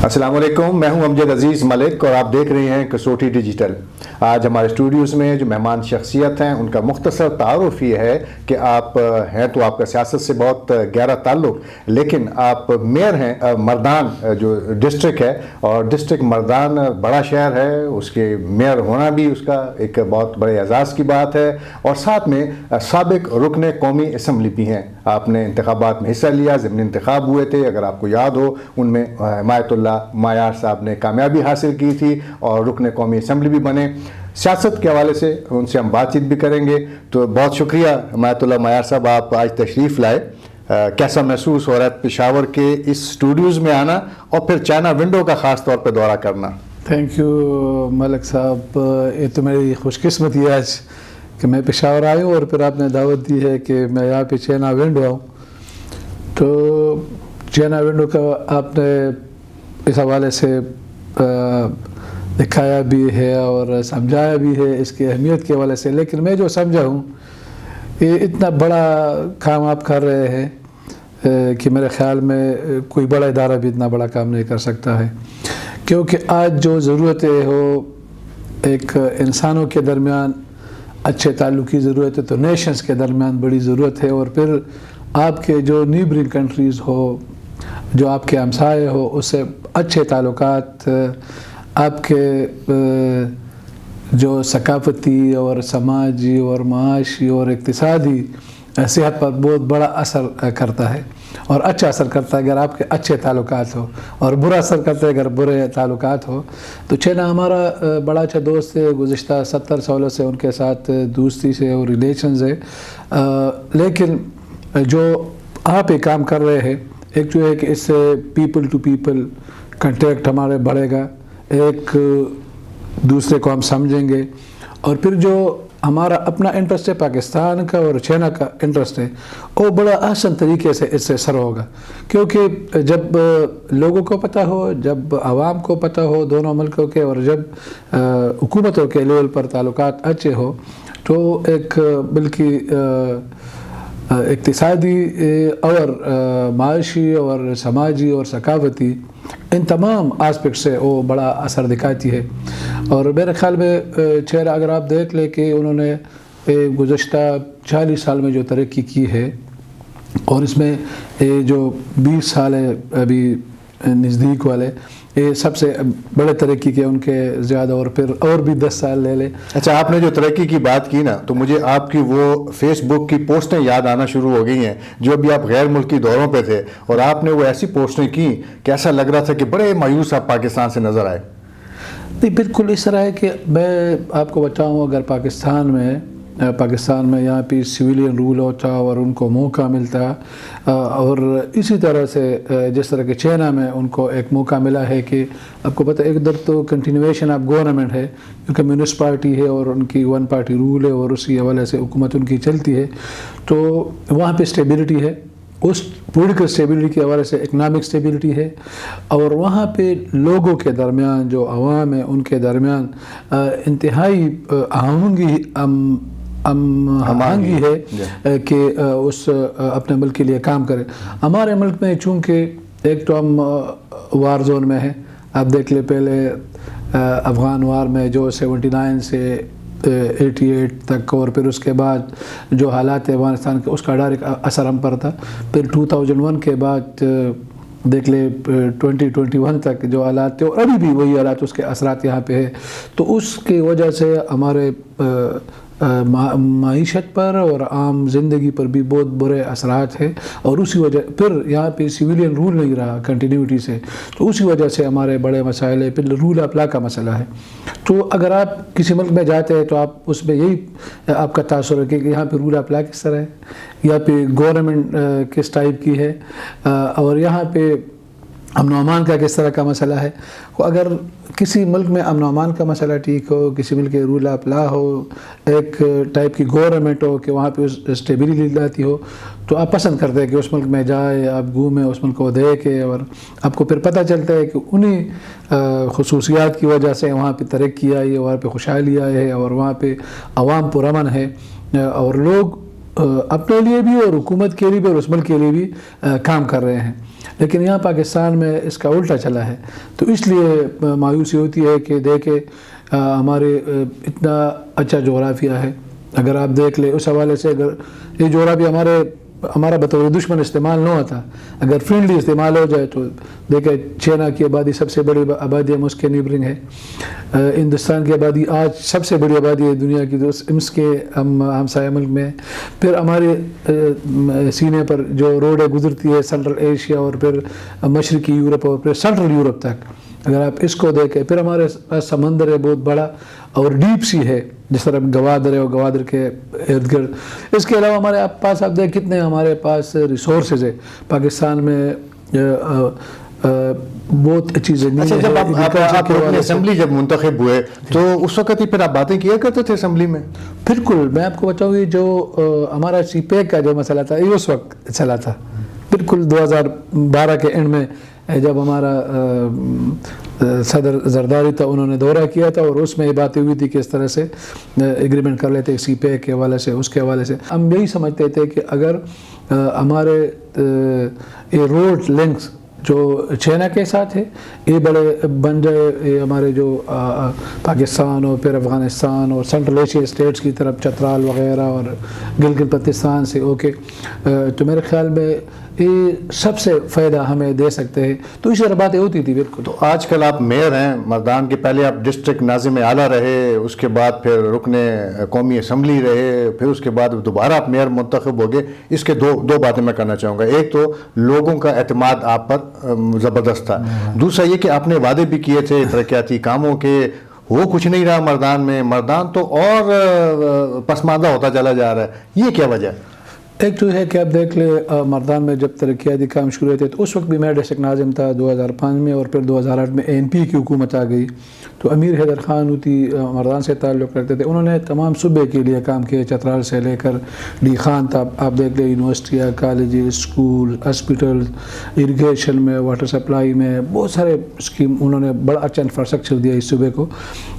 السلام علیکم، میں ہوں امجد عزیز ملک اور آپ دیکھ رہے ہیں کسوٹی ڈیجیٹل۔ آج ہمارے اسٹوڈیوز میں جو مہمان شخصیت ہیں ان کا مختصر تعارف یہ ہے کہ آپ ہیں تو آپ کا سیاست سے بہت گہرا تعلق، لیکن آپ میئر ہیں مردان جو ڈسٹرکٹ ہے، اور ڈسٹرکٹ مردان بڑا شہر ہے، اس کے میئر ہونا بھی اس کا ایک بہت بڑے اعزاز کی بات ہے، اور ساتھ میں سابق رکن قومی اسمبلی بھی ہیں۔ آپ نے انتخابات میں حصہ لیا، ضمنی انتخاب ہوئے تھے، اگر آپ کو یاد ہو ان میں حمایت اللہ مایار صاحب نے کامیابی حاصل کی تھی اور رکن قومی اسمبلی بھی بنے۔ سیاست کے حوالے سے ان سے ہم بات چیت بھی کریں گے، تو بہت شکریہ حمایت اللہ مایار صاحب، آپ آج تشریف لائے۔ کیسا محسوس ہو رہا ہے پشاور کے اس اسٹوڈیوز میں آنا اور پھر چائنا ونڈو کا خاص طور پہ دورہ کرنا؟ تھینک یو ملک صاحب، یہ تو میری خوش قسمتی ہے آج کہ میں پشاور آیا ہوں اور پھر آپ نے دعوت دی ہے کہ میں یہاں پہ چائنا ونڈو آؤں۔ تو چائنا ونڈو کا آپ نے اس حوالے سے دکھایا بھی ہے اور سمجھایا بھی ہے اس کی اہمیت کے حوالے سے، لیکن میں جو سمجھا ہوں یہ اتنا بڑا کام آپ کر رہے ہیں کہ میرے خیال میں کوئی بڑا ادارہ بھی اتنا بڑا کام نہیں کر سکتا ہے، کیونکہ آج جو ضرورت ہے وہ ایک انسانوں کے درمیان اچھے تعلق کی ضرورت ہے، تو نیشنز کے درمیان بڑی ضرورت ہے، اور پھر آپ کے جو نیبرنگ کنٹریز ہو، جو آپ کے ہمسائے ہو، اس سے اچھے تعلقات آپ کے جو ثقافتی اور سماجی اور معاشی اور اقتصادی صحت پر بہت بڑا اثر کرتا ہے، اور اچھا اثر کرتا ہے اگر آپ کے اچھے تعلقات ہو، اور برا اثر کرتا ہے اگر برے تعلقات ہو۔ تو چائنا ہمارا بڑا اچھا دوست ہے، گزشتہ 70 سالوں سے ان کے ساتھ دوستی سے اور ریلیشنز ہے، لیکن جو آپ ایک کام کر رہے ہیں، ایک جو ہے کہ اس سے پیپل ٹو پیپل کنٹیکٹ ہمارے بڑھے گا، ایک دوسرے کو ہم سمجھیں گے، اور پھر جو ہمارا اپنا انٹرسٹ ہے پاکستان کا اور چائنا کا انٹرسٹ ہے، وہ بڑا آسان طریقے سے اس سے سر ہوگا، کیونکہ جب لوگوں کو پتہ ہو، جب عوام کو پتہ ہو دونوں ملکوں کے، اور جب حکومتوں کے لیول پر تعلقات اچھے ہو، تو ایک بلکہ اقتصادی اور معاشی اور سماجی اور ثقافتی ان تمام آسپیکٹ سے وہ بڑا اثر دکھاتی ہے۔ اور میرے خیال میں چائنا اگر آپ دیکھ لیں کہ انہوں نے گزشتہ 40 سال میں جو ترقی کی ہے، اور اس میں جو 20 سال ہے ابھی نزدیک والے، یہ سب سے بڑے ترقی کے ان کے زیادہ، اور پھر اور بھی 10 سال لے لیں۔ اچھا، آپ نے جو ترقی کی بات کی نا، تو مجھے آپ کی وہ فیس بک کی پوسٹیں یاد آنا شروع ہو گئی ہیں، جو ابھی آپ غیر ملکی دوروں پہ تھے، اور آپ نے وہ ایسی پوسٹیں کی کہ ایسا لگ رہا تھا کہ بڑے مایوس آپ پاکستان سے نظر آئے۔ نہیں، بالکل اس طرح ہے کہ میں آپ کو بتاؤں، اگر پاکستان میں یہاں پہ سویلین رول ہوتا اور ان کو موقع ملتا، اور اسی طرح سے جس طرح کہ چائنا میں ان کو ایک موقع ملا ہے کہ آپ کو پتہ ہے ایک در تو کنٹینویشن آف گورنمنٹ ہے، کیونکہ کمیونسٹ پارٹی ہے اور ان کی 1 پارٹی رول ہے، اور اسی حوالے سے حکومت ان کی چلتی ہے، تو وہاں پہ اسٹیبلٹی ہے، اس پولیٹیکل اسٹیبلٹی کے حوالے سے اکنامک اسٹیبلٹی ہے، اور وہاں پہ لوگوں کے درمیان جو عوام ہے ان کے درمیان انتہائی آہنگی ہے کہ اس اپنے ملک کے لیے کام کرے۔ ہمارے ملک میں چونکہ ایک تو ہم وار زون میں ہیں، آپ دیکھ لیں پہلے افغان وار میں جو 79 سے 88 تک، اور پھر اس کے بعد جو حالات افغانستان کے اس کا ڈائریکٹ اثر ہم پر تھا، پھر 2001 کے بعد دیکھ لیں 2021 تک جو حالات تھے، اور ابھی بھی وہی حالات، اس کے اثرات یہاں پہ ہے، تو اس کی وجہ سے ہمارے معیشت پر اور عام زندگی پر بھی بہت برے اثرات ہیں، اور اسی وجہ پھر یہاں پہ سویلین رول نہیں رہا کنٹینیوٹی سے، تو اسی وجہ سے ہمارے بڑے مسائل ہیں۔ پھر رول آف لا کا مسئلہ ہے، تو اگر آپ کسی ملک میں جاتے ہیں تو آپ اس میں یہی آپ کا تاثر ہے کہ یہاں پہ رول آف لا کس طرح ہے، یہاں پہ گورنمنٹ کس ٹائپ کی ہے، اور یہاں پہ امن و امان کا کس طرح کا مسئلہ ہے۔ اگر کسی ملک میں امن و امان کا مسئلہ ٹھیک ہو، کسی ملک کے رول آف لا ہو، ایک ٹائپ کی گورنمنٹ ہو کہ وہاں پہ اسٹیبلٹی لاتی ہو، تو آپ پسند کرتے ہیں کہ اس ملک میں جائے، آپ گھومیں، اس ملک کو دیکھیں، اور آپ کو پھر پتہ چلتا ہے کہ انہی خصوصیات کی وجہ سے وہاں پہ ترقی آئی ہے، وہاں پہ خوشحالی آئی ہے، اور وہاں پہ عوام پرامن ہے، اور لوگ اپنے لیے بھی اور حکومت کے لیے بھی اور اس ملک کے لیے بھی کام کر رہے ہیں، لیکن یہاں پاکستان میں اس کا الٹا چلا ہے. تو اس لیے مایوسی ہوتی ہے کہ دیکھیں ہمارے اتنا اچھا جغرافیہ ہے، اگر آپ دیکھ لیں اس حوالے سے، اگر یہ جغرافیہ ہمارا بطور دشمن استعمال نہ ہوتا، اگر فرینڈلی استعمال ہو جائے تو دیکھیں چائنا کی آبادی سب سے بڑی آبادی ہم اس کے نیبرنگ ہے، ہندوستان کی آبادی آج سب سے بڑی آبادی ہے دنیا کی اس کے ہم ہمسایہ ملک میں. پھر ہمارے سینے پر جو روڈیں گزرتی ہے سینٹرل ایشیا اور پھر مشرقی یورپ اور پھر سینٹرل یورپ تک، اگر آپ اس کو دیکھیں، پھر ہمارے پاس سمندر ہے بہت بڑا اور ڈیپ سی ہے، جس طرح گوادر ہے اور گوادر کے ارد گرد. اس کے علاوہ ہمارے پاس آپ دیکھیں کتنے ہمارے پاس ریسورسز ہے پاکستان میں، بہت اچھی زمین. اچھا، جب آپ اپنی اسمبلی جب منتخب ہوئے تو اس وقت ہی پھر آپ باتیں کیا کرتے تھے اسمبلی میں؟ بالکل، میں آپ کو بتاؤں گی جو ہمارا سی پیک کا جو مسئلہ تھا یہ اس وقت چلا تھا، بالکل 2012 کے اینڈ میں جب ہمارا صدر زرداری تھا، انہوں نے دورہ کیا تھا اور اس میں یہ باتیں ہوئی تھی کہ اس طرح سے ایگریمنٹ کر لیتے سی پیک کے حوالے سے، اس کے حوالے سے. ہم یہی سمجھتے تھے کہ اگر ہمارے یہ روڈ لنکس جو چائنا کے ساتھ ہے یہ بڑے بن جائے، یہ ہمارے جو پاکستان اور پھر افغانستان اور سینٹرل ایشیا اسٹیٹس کی طرف چترال وغیرہ اور گلگت بلتستان سے تو میرے خیال میں یہ سب سے فائدہ ہمیں دے سکتے ہیں. تو اس طرح باتیں ہوتی تھی. بالکل. تو آج کل آپ میئر ہیں مردان کے، پہلے آپ ڈسٹرکٹ ناظم اعلیٰ رہے، اس کے بعد پھر رکن قومی اسمبلی رہے، پھر اس کے بعد دوبارہ آپ میئر منتخب ہو گئے. اس کے دو باتیں میں کرنا چاہوں گا. ایک تو لوگوں کا اعتماد آپ پر زبردست تھا، دوسرا یہ کہ آپ نے وعدے بھی کیے تھے ترقیاتی کاموں کے، وہ کچھ نہیں رہا مردان میں. مردان تو اور پسماندہ ہوتا چلا جا رہا ہے، یہ کیا وجہ ہے؟ ایک تو ہے کہ آپ دیکھ لیں مردان میں جب ترقیاتی کام شروع ہوئے تھے تو اس وقت بھی میں ڈسٹرکٹ ناظم تھا 2005 میں، اور پھر 2008 میں ANP کی حکومت آ گئی. تو امیر حیدر خان ہوتی مردان سے تعلق رکھتے تھے، انہوں نے تمام صوبے کے لیے کام کیے، چترال سے لے کر ڈی خان تھا. آپ دیکھ لیں یونیورسٹیاں، کالجز، اسکول، ہاسپٹل، اریگیشن میں، واٹر سپلائی میں بہت سارے اسکیم انہوں نے بڑا اچھا انفراسٹرکچر دیا اس صوبے کو.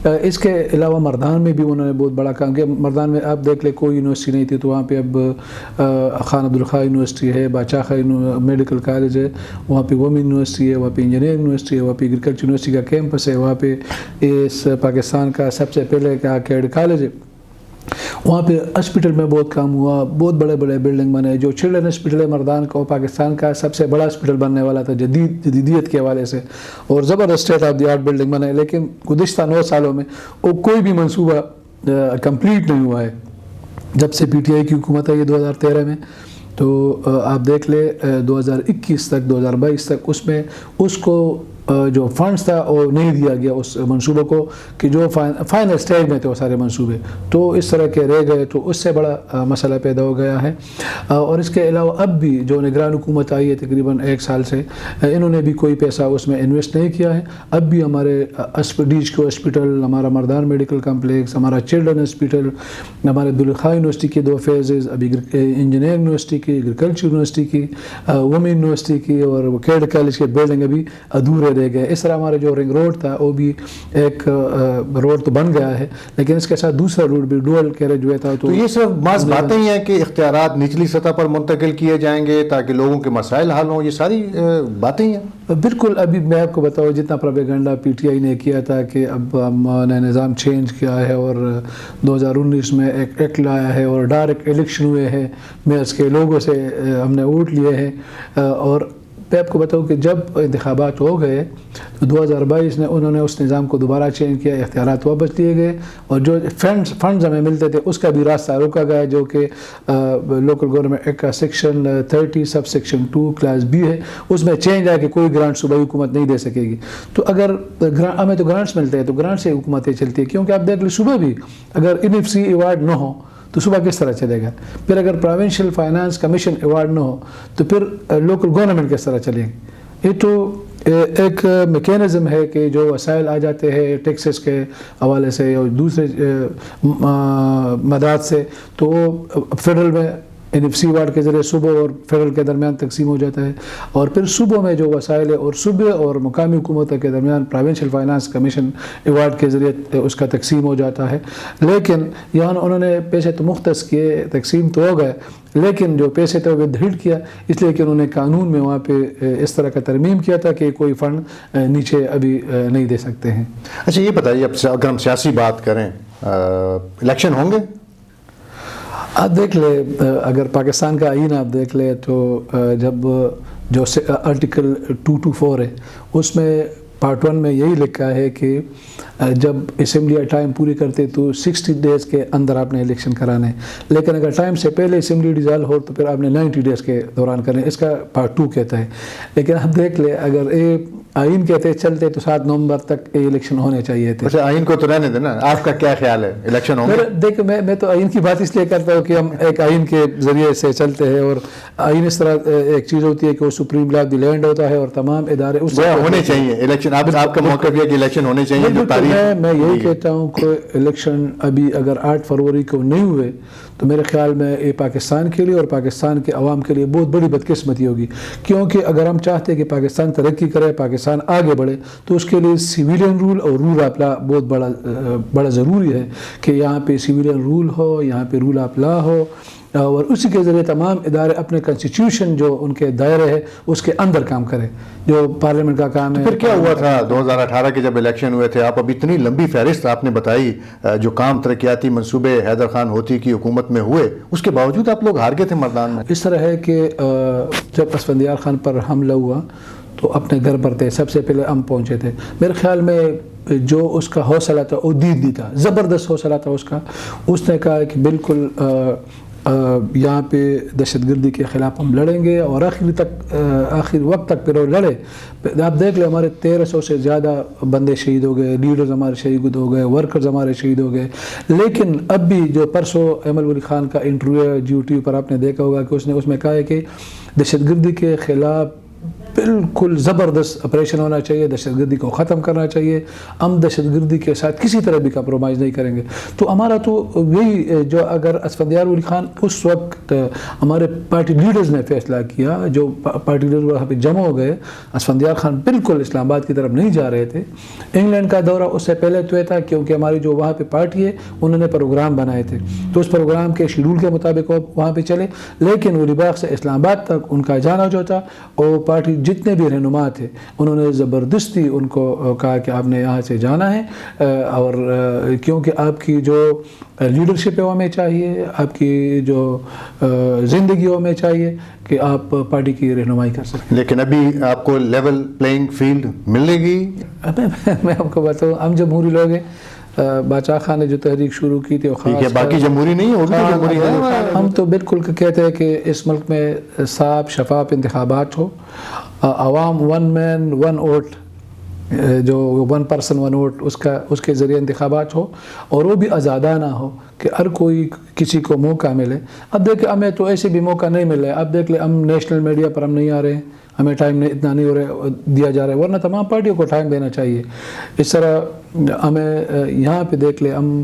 اس کے علاوہ مردان میں بھی انہوں نے بہت بڑا کام کیا. مردان میں آپ دیکھ لیں کوئی یونیورسٹی نہیں تھی، تو وہاں پہ اب خان عبدالخواہ یونیورسٹی ہے، باچا خاں میڈیکل کالج ہے، وہاں پہ وومن یونیورسٹی ہے، وہاں پہ انجینئرنگ یونیورسٹی ہے، وہاں پہ ایگریکلچر یونیورسٹی کا کیمپس ہے، وہاں پہ اس پاکستان کا سب سے پہلے کا کیڈ کالج ہے. وہاں پہ ہاسپٹل میں بہت کام ہوا، بہت بڑے بڑے بلڈنگ بنے. جو چلڈرن ہاسپٹل ہے مردان کا، وہ پاکستان کا سب سے بڑا ہاسپٹل بننے والا تھا جدیدیت کے حوالے سے، اور زبردست state of the art building بنے. لیکن گزشتہ 9 سالوں میں وہ کوئی بھی منصوبہ کمپلیٹ نہیں ہوا ہے جب سے PTI کی حکومت ہے یہ 2013 میں. تو آپ دیکھ لیں 2021 تک 2022 تک اس میں اس کو جو فنڈز تھا وہ نہیں دیا گیا اس منصوبوں کو، کہ جو فائنل سٹیج میں تھے وہ سارے منصوبے تو اس طرح کے رہ گئے. تو اس سے بڑا مسئلہ پیدا ہو گیا ہے. اور اس کے علاوہ اب بھی جو نگران حکومت آئی ہے تقریباً 1 سال سے، انہوں نے بھی کوئی پیسہ اس میں انویسٹ نہیں کیا ہے. اب بھی ہمارے DHQ ہاسپٹل، ہمارا مردان میڈیکل کمپلیکس، ہمارا چلڈرن ہاسپٹل، ہمارے عبدالخواہ یونیورسٹی کے 2 فیزز، ابھی انجینئرنگ یونیورسٹی کی، ایگریکلچر یونیورسٹی کی، وومن یونیورسٹی کی، اور کیڈ کالج کے بلڈنگ ابھی ادھورے رہ گئے. اس طرح ہمارے جو رنگ روڈ تھا وہ بھی ایک روڈ تو بن گیا ہے، لیکن اس کے ساتھ دوسرا روڈ بھی ڈوئل کیریج ہوئے تھا. تو یہ صرف بعض باتیں ہی ہیں کہ اختیارات نچلی سطح پر منتقل کیے جائیں گے تاکہ لوگوں کے مسائل حل ہوں، یہ ساری باتیں ہی ہیں؟ بالکل. ابھی میں آپ کو بتاؤں جتنا پروپیگنڈا PTI نے کیا تھا کہ اب ہم نے نظام چینج کیا ہے اور 2019 میں ایک ایکٹ لایا ہے اور ڈائریکٹ الیکشن ہوئے ہیں، میئرس کے لوگوں سے ہم نے ووٹ لیے ہیں. اور میں آپ کو بتاؤں کہ جب انتخابات ہو گئے تو 2022 میں انہوں نے اس نظام کو دوبارہ چینج کیا، اختیارات واپس لیے گئے، اور جو فنڈز ہمیں ملتے تھے اس کا بھی راستہ روکا گیا، جو کہ لوکل گورنمنٹ ایکٹ کا section 30 sub section 2 class B ہے، اس میں چینج آیا کہ کوئی گرانٹ صوبائی حکومت نہیں دے سکے گی. تو اگر ہمیں تو گرانٹس ملتے ہیں تو گرانٹ سے حکومتیں چلتی ہیں، کیونکہ آپ دیکھ لیں صوبہ بھی اگر NFC ایوارڈ نہ ہو تو صوبہ کس طرح چلے گا؟ پھر اگر پروونشل فائنانس کمیشن ایوارڈ نہ ہو تو پھر لوکل گورنمنٹ کس طرح چلیں گے؟ یہ تو ایک میکینزم ہے کہ جو وسائل آ جاتے ہیں ٹیکسز کے حوالے سے اور دوسرے مداد سے، تو وہ فیڈرل میں NFC وارڈ کے ذریعے صوبوں اور فیڈرل کے درمیان تقسیم ہو جاتا ہے، اور پھر صوبوں میں جو وسائل ہے اور صوبے اور مقامی حکومتوں کے درمیان پروونشل فائنانس کمیشن ایوارڈ کے ذریعے اس کا تقسیم ہو جاتا ہے۔ لیکن یہاں انہوں نے پیسے تو مختص کیے، تقسیم تو ہو گئے، لیکن جو پیسے تھے وہ ڈھیٹ کیا، اس لیے کہ انہوں نے قانون میں وہاں پہ اس طرح کا ترمیم کیا تھا کہ کوئی فنڈ نیچے ابھی نہیں دے سکتے ہیں۔ اچھا یہ بتائیے، اب اگر ہم سیاسی بات کریں، الیکشن ہوں گے؟ آپ دیکھ لیں، اگر پاکستان کا آئین آپ دیکھ لیں تو جب جو آرٹیکل 224 ہے اس میں پارٹ 1 میں یہی لکھا ہے کہ جب اسمبلی ٹائم پوری کرتے تو 60 ڈیز کے اندر آپ نے الیکشن کرانے، لیکن اگر ٹائم سے پہلے اسمبلی ڈیزالو ہو تو پھر آپ نے 90 ڈیز کے دوران کرنے، اس کا پارٹ 2 کہتا ہے۔ لیکن آپ دیکھ لیں، اگر آئین کہتے چلتے تو 7 نومبر تک یہ الیکشن ہونے چاہیے تھے۔ اچھا آئین کو تو رہنے دینا، آپ کا کیا خیال ہے، الیکشن ہوں گے؟ دیکھ میں تو آئین کی بات اس لیے کرتا ہوں کہ ہم ایک آئین کے ذریعے سے چلتے ہیں، اور آئین اس طرح ایک چیز ہوتی ہے کہ وہ supreme law of the land ہوتا ہے اور تمام ادارے اس سے ہونے چاہیے الیکشن۔ آپ کا موقع بھی ہے کہ الیکشن ہونے چاہیے جو تاریخ۔ میں یہی کہتا ہوں کہ الیکشن ابھی اگر 8 فروری کو نہیں ہوئے تو میرے خیال میں یہ پاکستان کے لیے اور پاکستان کے عوام کے لیے بہت بڑی بدقسمتی ہوگی، کیونکہ اگر ہم چاہتے ہیں کہ پاکستان ترقی کرے، پاکستان آگے بڑھے، تو اس کے لیے سویلین رول اور رول آف لا بہت بڑا ضروری ہے کہ یہاں پہ سویلین رول ہو، یہاں پہ رول آف لا ہو، اور اسی کے ذریعے تمام ادارے اپنے کنسٹیٹیوشن جو ان کے دائرے ہے اس کے اندر کام کرے، جو پارلیمنٹ کا کام ہے۔ پھر کیا ہوا تھا 2018 کے جب الیکشن ہوئے تھے؟ آپ اب اتنی لمبی فہرست آپ نے بتائی، جو کام ترقیاتی منصوبے حیدر خان ہوتی کی حکومت میں ہوئے، اس کے باوجود آپ لوگ ہار گئے تھے مردان میں۔ اس طرح ہے کہ جب اسفندیار خان پر حملہ ہوا تو اپنے گھر پر تھے، سب سے پہلے ہم پہنچے تھے۔ میرے خیال میں جو اس کا حوصلہ تھا وہ دیدی تھا، زبردست حوصلہ تھا اس کا۔ اس نے کہا کہ بالکل یہاں پہ دہشت گردی کے خلاف ہم لڑیں گے، اور آخر وقت تک پھر وہ لڑے۔ آپ دیکھ لیں ہمارے 1300 سے زیادہ بندے شہید ہو گئے، لیڈرز ہمارے شہید ہو گئے، ورکرز ہمارے شہید ہو گئے۔ لیکن اب بھی جو پرسوں ایمل ولی خان کا انٹرویو ہے YouTube پر آپ نے دیکھا ہوگا کہ اس میں کہا ہے کہ دہشت گردی کے خلاف بالکل زبردست آپریشن ہونا چاہیے، دہشت گردی کو ختم کرنا چاہیے، ہم دہشت گردی کے ساتھ کسی طرح بھی کمپرومائز نہیں کریں گے۔ تو ہمارا تو یہی جو اگر اسفندیار ولی خان اس وقت ہمارے پارٹی لیڈرز نے فیصلہ کیا، جو پارٹی لیڈر وہاں پہ جمع ہو گئے، اسفندیار خان بالکل اسلام آباد کی طرف نہیں جا رہے تھے۔ انگلینڈ کا دورہ اس سے پہلے تو تھا، کیونکہ ہماری جو وہاں پہ پارٹی ہے انہوں نے پروگرام بنائے تھے، تو اس پروگرام کے شیڈول کے مطابق وہ وہاں پہ چلے، لیکن ولی باغ سے اسلام آباد تک ان کا جانا جو تھا، اور پارٹی جتنے بھی رہنما تھے انہوں نے زبردستی ان کو کہا کہ آپ نے یہاں سے جانا ہے، اور کیونکہ آپ کی جو لیڈرشپ ہے وہ ہمیں چاہیے، آپ کی جو زندگی وہ ہمیں چاہیے کہ آپ پارٹی کی رہنمائی کر سکیں۔ لیکن ابھی آپ کو لیول پلینگ فیلڈ ملے گی؟ میں آپ کو بتاؤں، ہم جمہوری لوگ ہیں، بادشاہ خان نے جو تحریک شروع کی تھی، باقی جمہوری نہیں ہے، وہ بھی جمہوری ہے۔ ہم تو بالکل کہتے ہیں کہ اس ملک میں صاف شفاف انتخابات ہو، عوام 1 مین 1 ووٹ، جو 1 پرسن 1 ووٹ اس کے ذریعے انتخابات ہو، اور وہ بھی آزادانہ ہو کہ ہر کوئی کسی کو موقع ملے۔ اب دیکھیں ہمیں تو ایسے بھی موقع نہیں مل رہا ہے، اب دیکھ لیں ہم نیشنل میڈیا پر ہم نہیں آ رہے ہیں، ہمیں ٹائم اتنا نہیں ہو رہا دیا جا رہا ہے، ورنہ تمام پارٹیوں کو ٹائم دینا چاہیے۔ اس طرح ہمیں یہاں پہ دیکھ لیں، ہم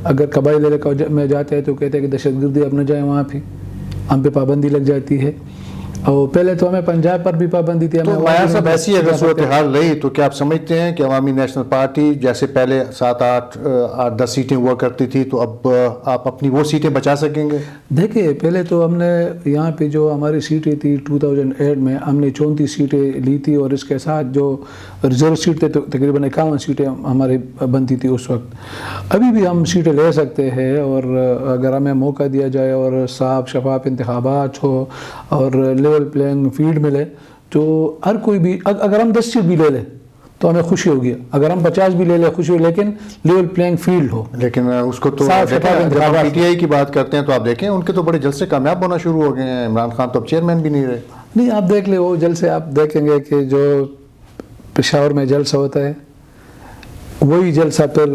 اگر قبائلی علاقوں میں جاتے ہیں تو کہتے ہیں کہ دہشت گردی اب نہ جائیں وہاں پہ، ہم پہ پابندی لگ جاتی ہے، اور پہلے تو ہمیں پنجاب پر بھی پابندی تھی۔ تو میاں صاحب ایسی اگر صورتحال رہی تو کیا آپ سمجھتے ہیں کہ عوامی نیشنل پارٹی جیسے پہلے 7 8 10 سیٹیں ہوا کرتی تھی تو اب آپ اپنی وہ سیٹیں بچا سکیں گے؟ دیکھیں پہلے تو ہم نے یہاں پہ جو ہماری سیٹیں تھی 2008 میں ہم نے 34 سیٹیں لی تھی، اور اس کے ساتھ جو ریزرو سیٹ تھے تو تقریباً 51 سیٹیں ہماری بنتی تھی اس وقت۔ ابھی بھی ہم سیٹیں لے سکتے ہیں، اور اگر ہمیں موقع دیا جائے اور صاف شفاف انتخابات ہو اور لیول پلینگ فیلڈ ملے تو ہر کوئی بھی، اگر ہم 10 سیٹ بھی لے لیں تو ہمیں خوشی ہوگی، اگر ہم 50 بھی لے لیں خوشی ہوگی، لیکن لیول پلینگ فیلڈ ہو۔ لیکن اس کو تو جب پی ٹی آئی کی بات کرتے ہیں تو آپ دیکھیں ان کے تو بڑے جلسے کامیاب ہونا شروع ہو گئے ہیں، عمران خان تو اب چیئرمین بھی نہیں رہے۔ نہیں آپ دیکھ لیں وہ جلسے، آپ دیکھیں گے کہ جو پشاور میں جلسہ ہوتا ہے وہی جلسہ پھر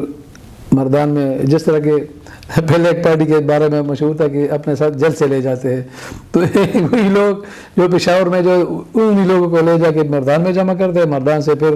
مردان میں، جس طرح کے پہلے ایک پارٹی کے بارے میں مشہور تھا کہ اپنے ساتھ جلسے لے جاتے ہیں، تو وہی لوگ جو پشاور میں جو انہی لوگوں کو لے جا کے مردان میں جمع کرتے ہیں، مردان سے پھر